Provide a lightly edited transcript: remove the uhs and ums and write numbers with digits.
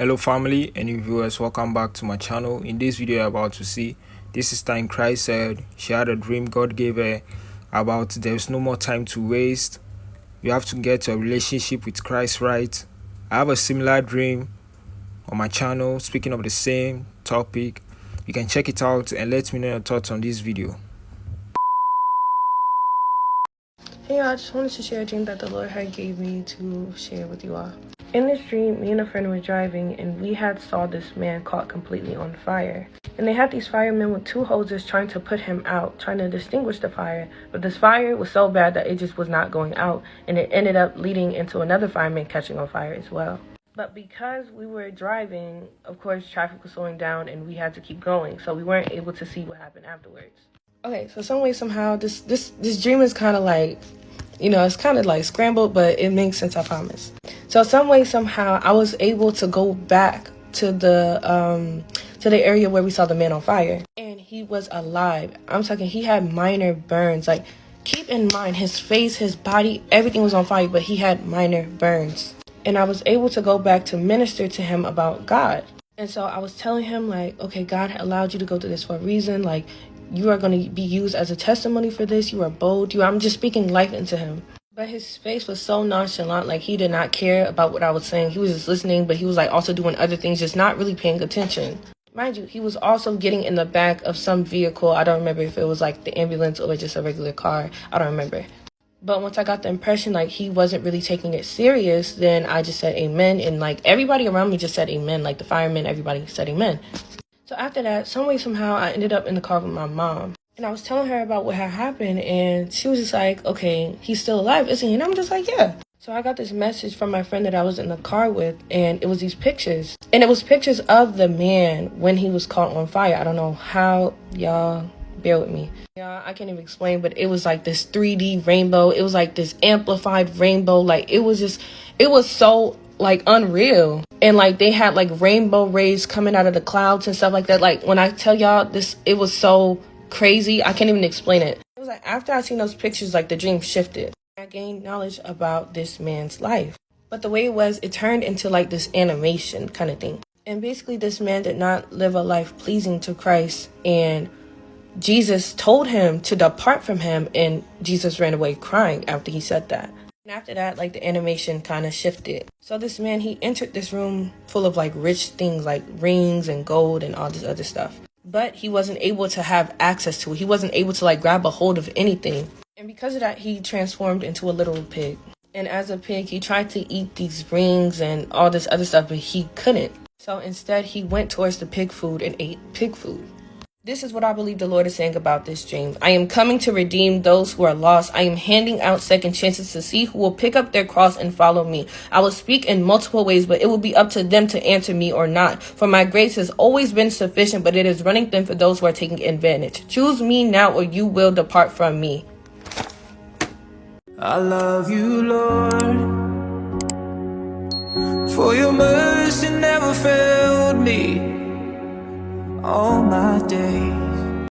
Hello family and new viewers, welcome back to my channel. In this video you're about to see, this sister in Christ said she had a dream God gave her about there's no more time to waste. You have to get your relationship with Christ right. I have a similar dream on my channel speaking of the same topic. You can check it out and let me know your thoughts on this video. Hey y'all, I just wanted to share a dream that the Lord had gave me to share with you all. In this dream, me and a friend were driving and we had saw this man caught completely on fire. And they had these firemen with two hoses trying to put him out, trying to extinguish the fire. But this fire was so bad that it just was not going out, and it ended up leading into another fireman catching on fire as well. But because we were driving, of course, traffic was slowing down and we had to keep going, so we weren't able to see what happened afterwards. Okay, so some way, somehow, this dream is kind of like, it's kind of like scrambled, but it makes sense, I promise. So some way, somehow, I was able to go back to the area where we saw the man on fire, and he was alive. I'm talking, he had minor burns. Like, keep in mind, his face, his body, everything was on fire, but he had minor burns. And I was able to go back to minister to him about God. And so I was telling him, like, okay, God allowed you to go through this for a reason. Like, you are going to be used as a testimony for this. You are bold. I'm just speaking life into him. But his face was so nonchalant, like he did not care about what I was saying. He was just listening, but he was like also doing other things, just not really paying attention. Mind you, he was also getting in the back of some vehicle. I don't remember if it was like the ambulance or just a regular car. I don't remember. But once I got the impression like he wasn't really taking it serious, then I just said amen. And like everybody around me just said amen. Like the firemen, everybody said amen. So after that, some way, somehow, I ended up in the car with my mom. And I was telling her about what had happened. And she was just like, okay, he's still alive, isn't he? And I'm just like, yeah. So I got this message from my friend that I was in the car with. And it was these pictures. And it was pictures of the man when he was caught on fire. I don't know how, y'all, bear with me. Yeah, I can't even explain, but it was like this 3D rainbow. It was like this amplified rainbow. Like, it was so like unreal. And like they had like rainbow rays coming out of the clouds and stuff like that. Like when I tell y'all this, it was so crazy, I can't even explain it. It was like after I seen those pictures, like the dream shifted. I gained knowledge about this man's life. But the way it was, it turned into like this animation kind of thing. And basically this man did not live a life pleasing to Christ, and Jesus told him to depart from him, and Jesus ran away crying after he said that. And after that, like the animation kind of shifted. So this man, he entered this room full of like rich things like rings and gold and all this other stuff. But he wasn't able to have access to it. He wasn't able to like grab a hold of anything. And because of that, he transformed into a little pig. And as a pig, he tried to eat these rings and all this other stuff, but he couldn't. So instead, he went towards the pig food and ate pig food. This is what I believe the Lord is saying about this dream. I am coming to redeem those who are lost. I am handing out second chances to see who will pick up their cross and follow me. I will speak in multiple ways, but it will be up to them to answer me or not. For my grace has always been sufficient, but it is running thin for those who are taking advantage. Choose me now or you will depart from me. I love you, Lord, for your mercy never failed me all my days.